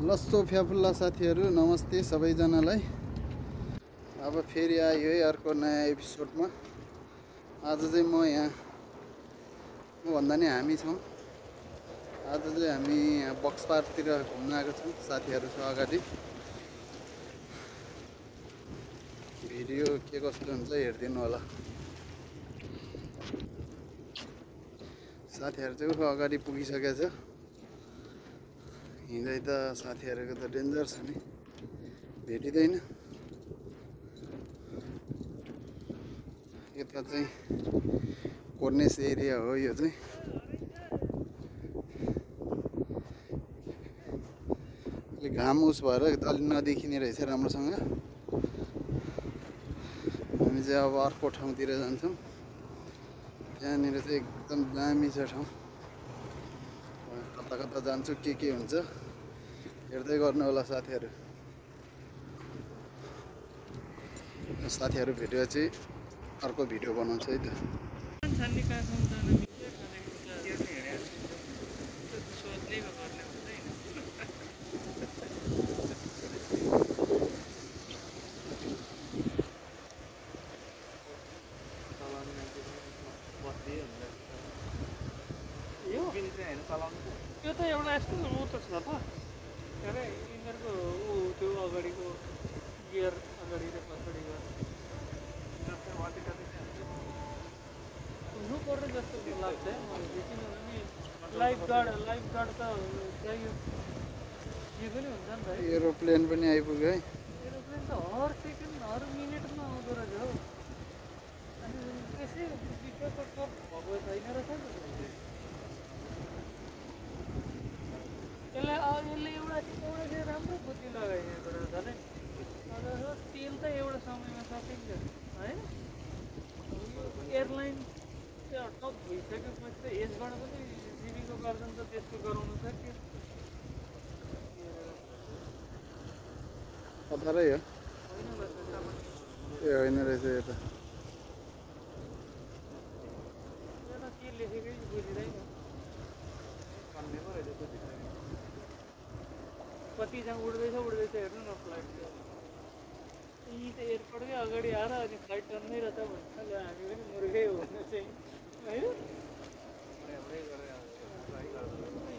लस्सो फ्याफुल्ला साथीहरू नमस्ते सबैजनालाई। अब फेरि आयो है अर्को नयाँ एपिसोडमा। आज चाहिँ म यहाँ भन्दा नि हामी छौँ। आज चाहिँ हामी यहाँ बक्स पार्कतिर घुम्न आएको छौँ। साथीहरू छ अगाडि। भिडियो के कस्तो हुन्छ हेरिदिनु होला। साथीहरू चाहिँ उठो अगाडि पुगिसकेको छ। हिँड्दै त साथीहरूको त डेन्जर छ नि, भेटिँदैन। यता चाहिँ कोर्नेस एरिया हो। यो चाहिँ अलिक घाम उस भएर अलि नदेखिने रहेछ राम्रोसँग। हामी चाहिँ अब अर्को ठाउँतिर जान्छौँ। त्यहाँनिर चाहिँ एकदम दामी छ ठाउँ। कता कता जान्छु के हुन्छ हेर्दै गर्नु होला साथीहरू। साथीहरू भेटेर चाहिँ अर्को भिडियो बनाउँछ है त। यो त एउटा यस्तो उ त छ त अरे यिनीहरूको ऊ त्यो अगाडिको गियर अगाडि र पछाडि हुनु पर्ने जस्तो लाग्छ किनभने लाइफ गार्ड त चाहियो। जे पनि हुन्छ नि त। एरोप्लेन पनि आइपुग्यो है। एरोप्लेन त हर सेकेन्ड हर मिनटमा आउँदो रहेछ हौ। अनि त्यसै विश्वको टप भएको छैन रहेछ नि। यसले एउटा चाहिँ राम्रो बुद्धि लगाइदिएको रहेछ नि। तेल त एउटा समयमा सकिन्छ है। एयरलाइन चाहिँ टप भइसकेपछि त यसबाट पनि जीविकोपार्जन त त्यसको गराउनु सक्यो। अधारै हो ए होइन रहेछ। यो त के लेखेकै बुझिँदैन। कतिजना उड्दैछ हेर्नु न फ्लाइट। यी त एयरपोर्टकै अगाडि आएर अनि फ्लाइट टन्नै रहेछ भन्छ। हामी पनि मुर्गै हो चाहिँ होइन।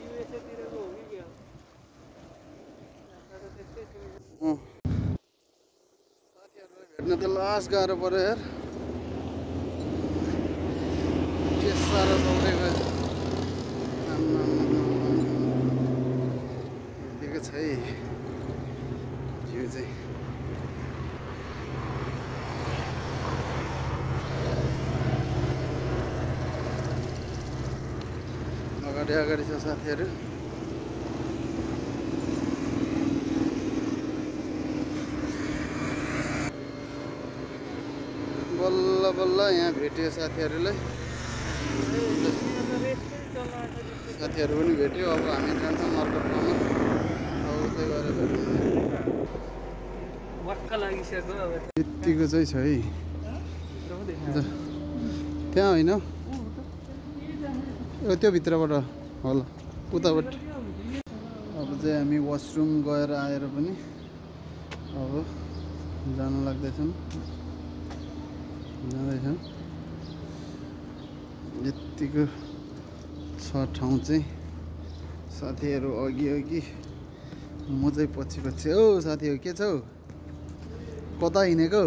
युएसएतिरको हो कि क्या त्यस्तै साथीहरूलाई भेट्न त लास्ट गाह्रो पर्यो यार। के साह्रो दौडेको दिएको छ है जिउ चाहिँ। अगाडि छ साथीहरू। बल्ल बल्ल यहाँ भेटियो साथीहरूलाई। साथीहरू पनि भेट्यो। अब हामी जान्छौँ अर्को ठाउँमा। अब उतै गएर भेट्नु वाक्क लागिसक्यो। अब यत्तिको चाहिँ छ है। त्यहाँ होइन त्यो भित्रबाट होला उताबाट। अब चाहिँ हामी वासरुम गएर आएर पनि अब जान लाग्दैछौँ। जाँदैछौँ। यत्तिको छ ठाउँ चाहिँ। साथीहरू अघि म चाहिँ पछि। ओ साथीहरू के छौ? कता हिँडेको?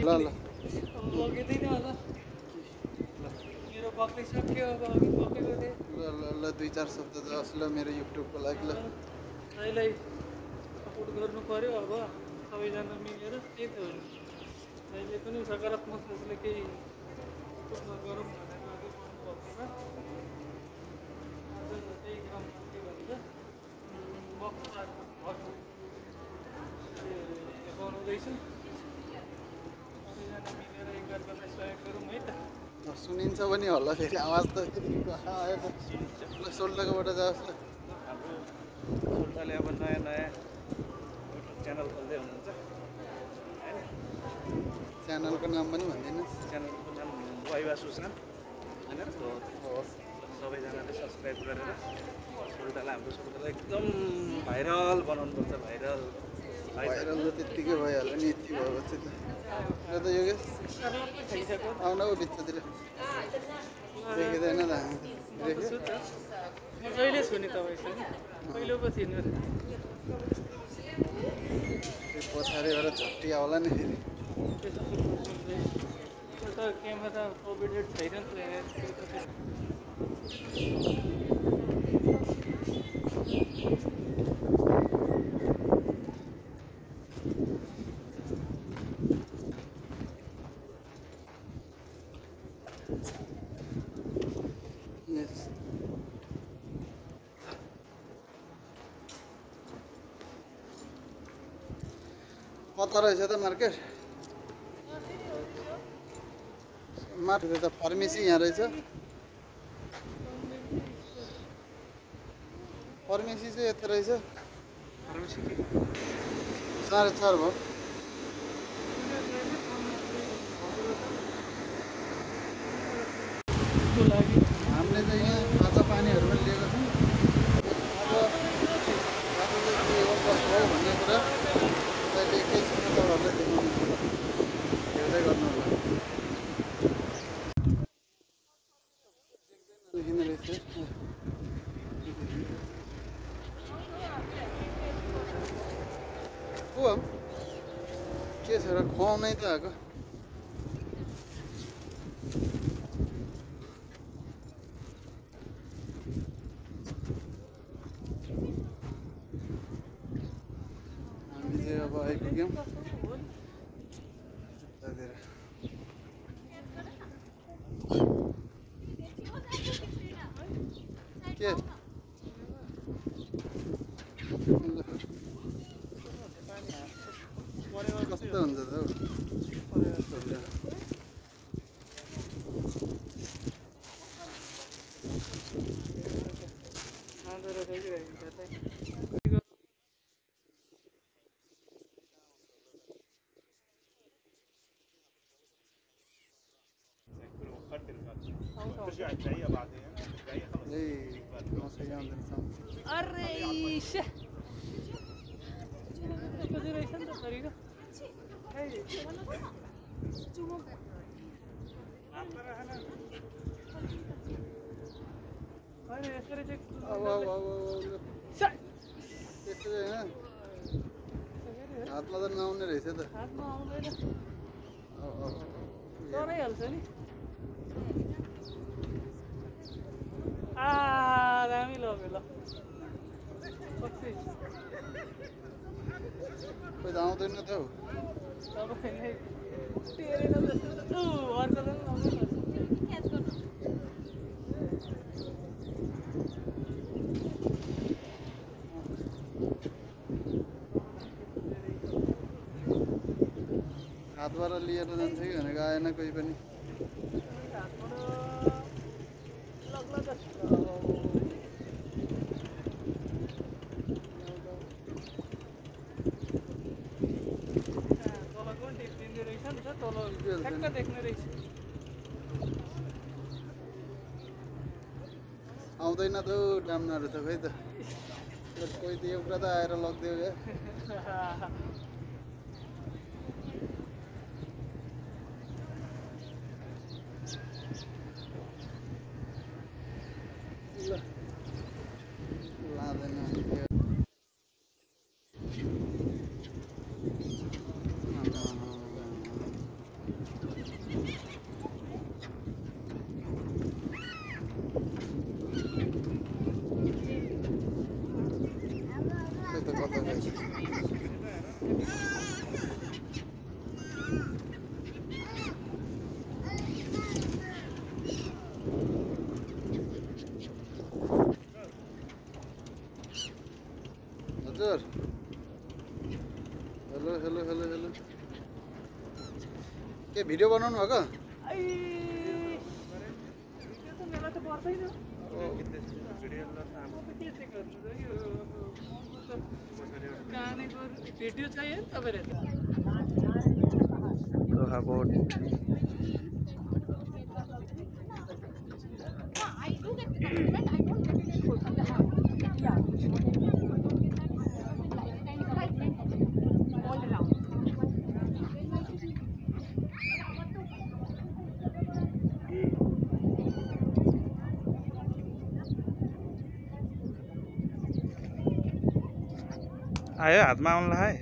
ल लगिँदैन होला। मेरो पक्कै सक्यो। अब अघि पक्केको थिएँ। ल 2-4 शब्द जाओस् ल मेरो युट्युबको लागि। ल यसलाई सपोर्ट गर्नु पर्यो। अब सबैजना मिलेर त्यही त हो। अहिले पनि सकारात्मक सोचले केही सुटमा गरौँ भनेर अघि बढ्नु भएको छ। आज त्यही क्रममा के भन्छ बक्स पार्क बनाउँदैछु। सबैजना मिलेर एकअर्कालाई सहयोग गरौँ है त। सुनिन्छ पनि होला फेरि आवाज त आएको। ल सोल्टाकोबाट जाओस् ल। हाम्रो सोल्टाले अब नयाँ युट्युब च्यानल खोल्दै हुनुहुन्छ होइन। च्यानलको नाम पनि भनिदिनुहोस्। च्यानलको नाम वाइवा सुसान होइन हवस्। सबैजनाले सब्सक्राइब गरेर सुल्तालाई हाम्रो सुल्तालाई एकदम भाइरल बनाउनुपर्छ भाइरल भाइरल त त्यत्तिकै भइहाल्यो नि यति भएपछि त र त योगेश खाइसक्यो आउन ऊ भित्रतिर देखिँदैन त हामी म छु त म जहिले छु नि तपाईँसँग पहिलो पो थिइनु त्यो पछाडिबाट झट्टी आउला नि फेरि त क्यामेरा कोभिडेड छैन नि त यस कता रहेछ त मार्केट मार्केट त फार्मेसी यहाँ रहेछ फार्मेसी चाहिँ यता रहेछ 4:30 भयो लागि हामीले चाहिँ यहाँ खाजा पानीहरू पनि लिएको छौँ अब आज चाहिँ के हो कसो हो भन्ने कुरा तपाईँले एकैछिन तपाईँहरूलाई देखाउनु छु हेर्दै गर्नु होला देखिँदो रहेछ को के छ र खुवाउनै त आएको हामी चाहिँ अब आइपुग्यौँ यतातिर के कस्तो हुन्छ त हौ अरे इसे कति रहेछ नि त शरीर अरे यसरी चाहिँ त्यस्तो होइन हातमा त नआउने रहेछ त हातमा आउँदैन डराइहाल्छ नि दामी लग्यो ल खोइ त आउँदैन त हौ तपाईँले टेरेन जस्तो अर्कोलाई पनि आउँदैन हातबाट लिएर जान्छ कि भनेको आएन कोही पनि देख्ने रहेछ आउँदैन त हौ डाम्नाहरू त खै त कोही त एउटा त आएर लगिदियो क्या ल लाँदैन हजुर हेलो हेलो हेलो हेलो के भिडियो बनाउनु भएको भिडियो चाहियो तपाईँले लोहा बोट आयो हातमा आउनुलाई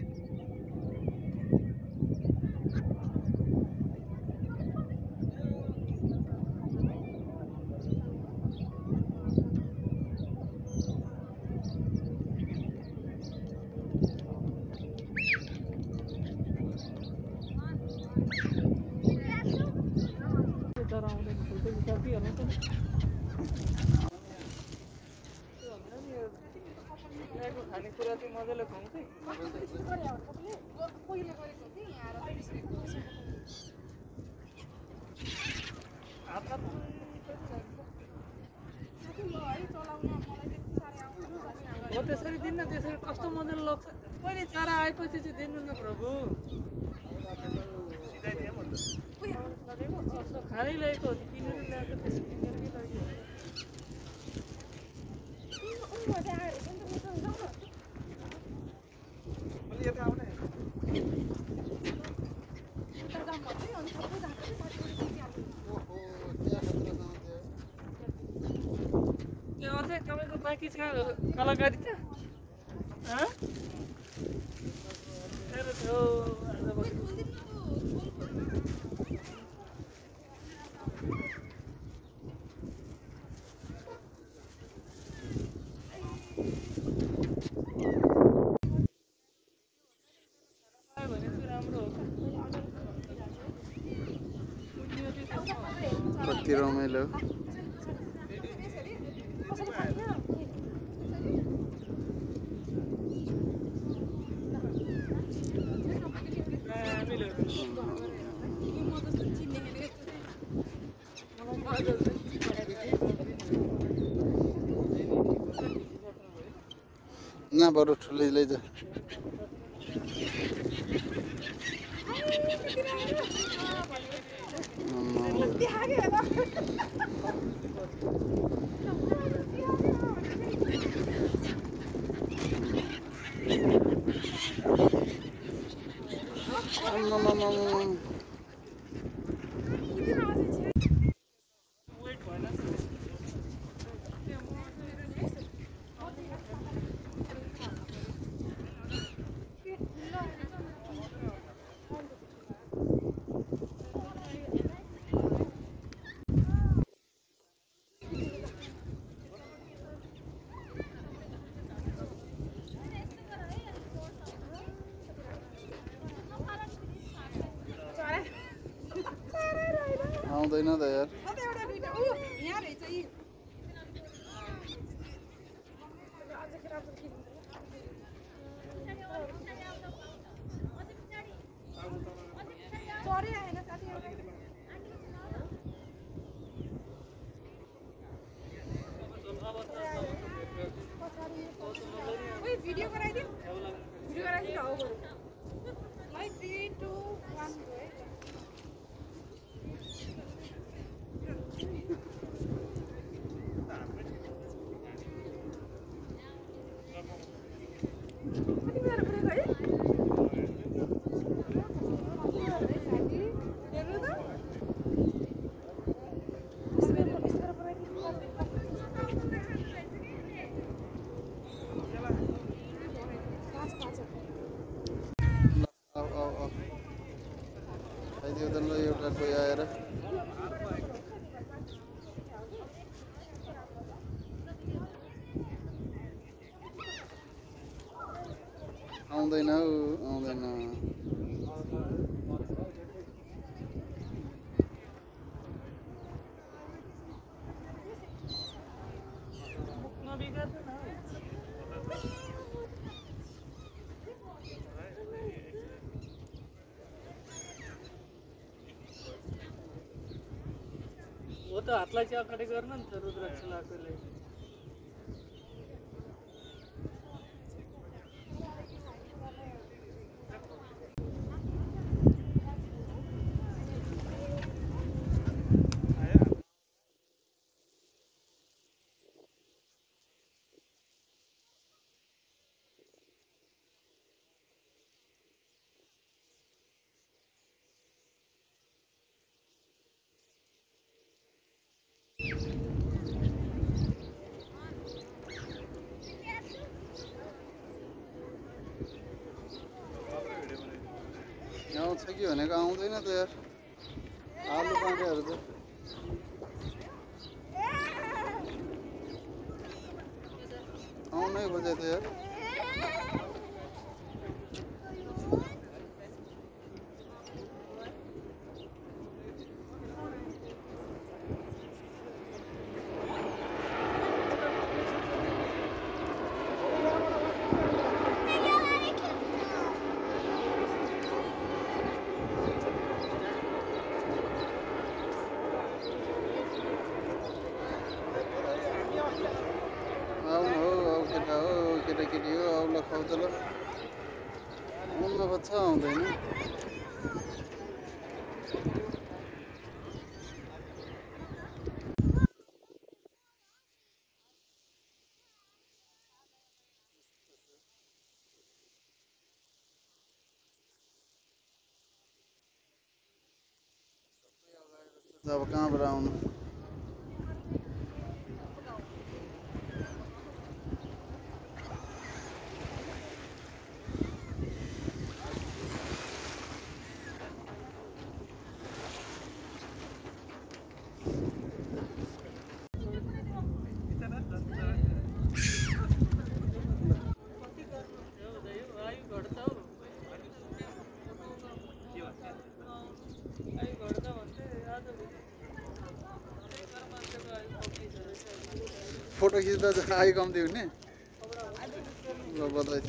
खानेकुरा चाहिँ मजाले खुवाउँथे हो त्यसरी दिन्न त्यसरी कस्तो मजाले लग्छ पहिले चारा आएपछि चाहिँ दिनु न प्रभु खानै ल्याएको हो किनेर ल्याएको त्यसरी किनेर ल्याएको त्यो अझै तपाईँको बाँकी छ कलाकारिता कति रमाइलो ना बरु ठुलै लैजा आउँदैन त यार भिडियो गराइदिउँ भिडियो गराइदिउँ हो बरु लाइक 3 2 1 एउटा कोही आएर आउँदैन हौ आउँदैन हो त हातलाई चाहिँ अगाडि गर्न नि त रुद्राक्ष लगाएकोले कि भनेको आउँदैन त यार आलु काँक्राहरू त आउनै खोजे त यार आउनु हौ केटा हो केटाकेटी हो आउला खाउ त ल आउन खोज्छ आउँदैन अब कहाँबाट आउनु फोटो खिच्दा आइ कम्ती हुने ल बधाई छ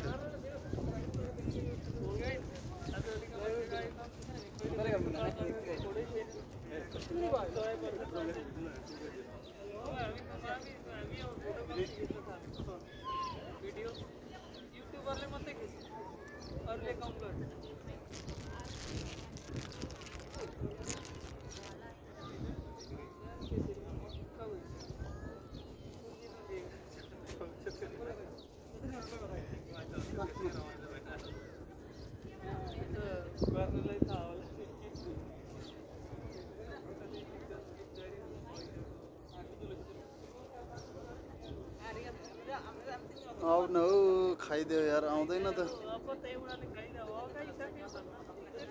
युट्युबरले मात्रै खिच्छ अरूले कम गर्छ गर्नुलाई थाहा होला आउनु हौ खाइदियो यार आउँदैन त अब त एउटाले खाइदा अगाइसक्यो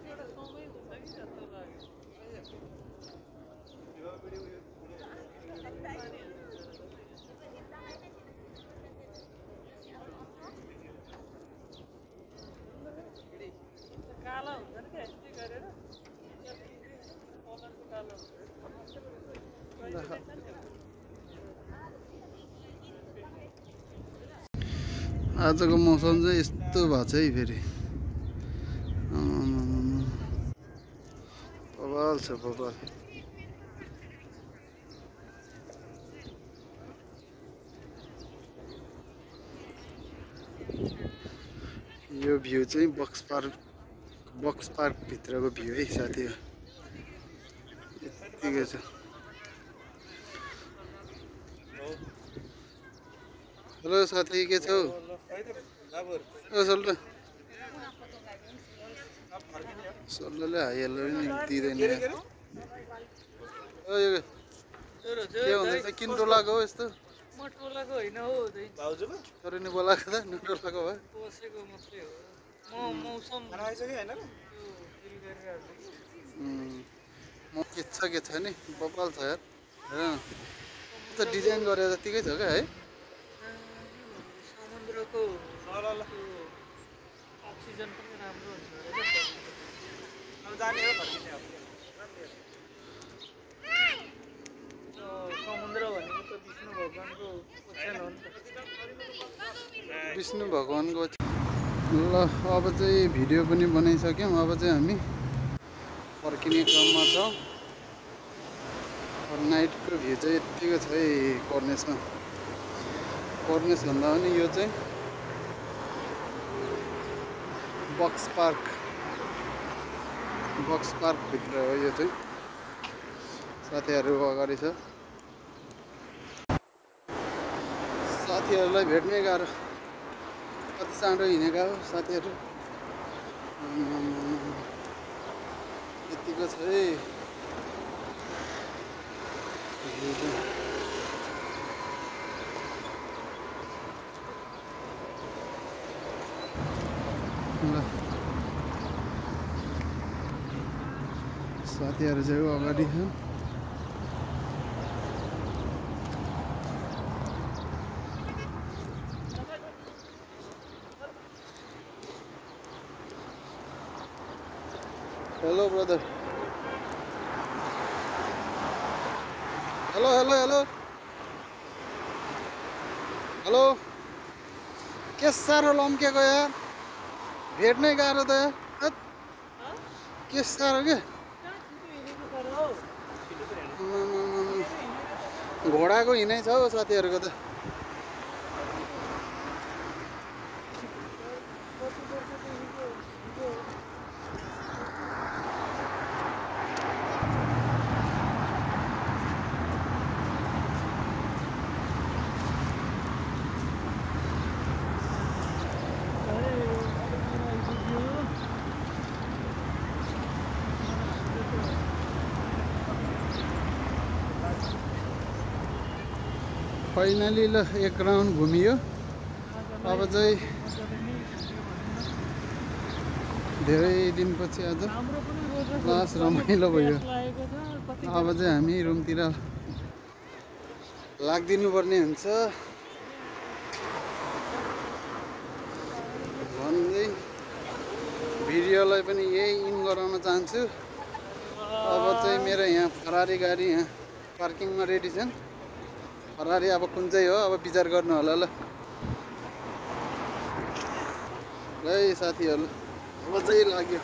एउटा समय हुन्छ कि जस्तो लाग्यो काला हुन्छ नि क्या यस्तै गरेर कलरको कालो हुन्छ आजको मौसम चाहिँ यस्तो भएको छ है फेरि बवाल छ बवाल यो भ्यू चाहिँ बक्स पार्क भित्रको भ्यू है साथी यतिकै छ हेलो साथी के छौ सोल्लोले हाइहाल्नु पनि दिँदैन के भन्दैछ किन डोलाएको हो यस्तो म टोलाको होइन हो तर नि बोलाएको त डोलाएको भयो बसेको मात्रै हो म मौसम म के छ नि बपाल छ यार हेर त डिजाइन गरेर जतिकै छ क्या है समुद्रको अक्सिजन पनि राम्रो हुन्छ समुद्र भनेको त विष्णु भगवानको ओछ्यान हो नि त विष्णु भगवानको ल अब चाहिँ भिडियो पनि बनाइसक्यौँ अब चाहिँ हामी फर्किने क्रममा छौँ नाइटको भ्यू चाहिँ यत्तिको छ है कर्नेसमा कर्नेस भन्दा पनि यो चाहिँ बक्स पार्क भित्र हो यो चाहिँ साथीहरू अगाडि छ साथीहरूलाई भेट्नै गाह्रो कति चाँडो हिँडेका हो साथीहरू यतिको छ है ल साथीहरू चाहिँ अगाडि छन्। Hello brother. Hello hello hello hello. के साह्रो लम्केको यार, भेट्नै गाह्रो त यार। हत्, के साह्रो के घोडाको हिँडाइ छ हौ साथीहरूको त। फाइनली ल एक राउन्ड घुमियो। अब चाहिँ धेरै दिनपछि आज लास्ट रमाइलो भयो। अब चाहिँ हामी रुमतिर लाग्दिनु पर्ने हुन्छ भन्दै भिडियोलाई पनि यही इन गराउन चाहन्छु। अब चाहिँ मेरो यहाँ फरारी गाडी यहाँ पार्किङमा रेडी छन्। फरारी अब कुन चाहिँ हो अब विचार गर्नु होला ल। है साथीहरू अब चाहिँ लाग्यो।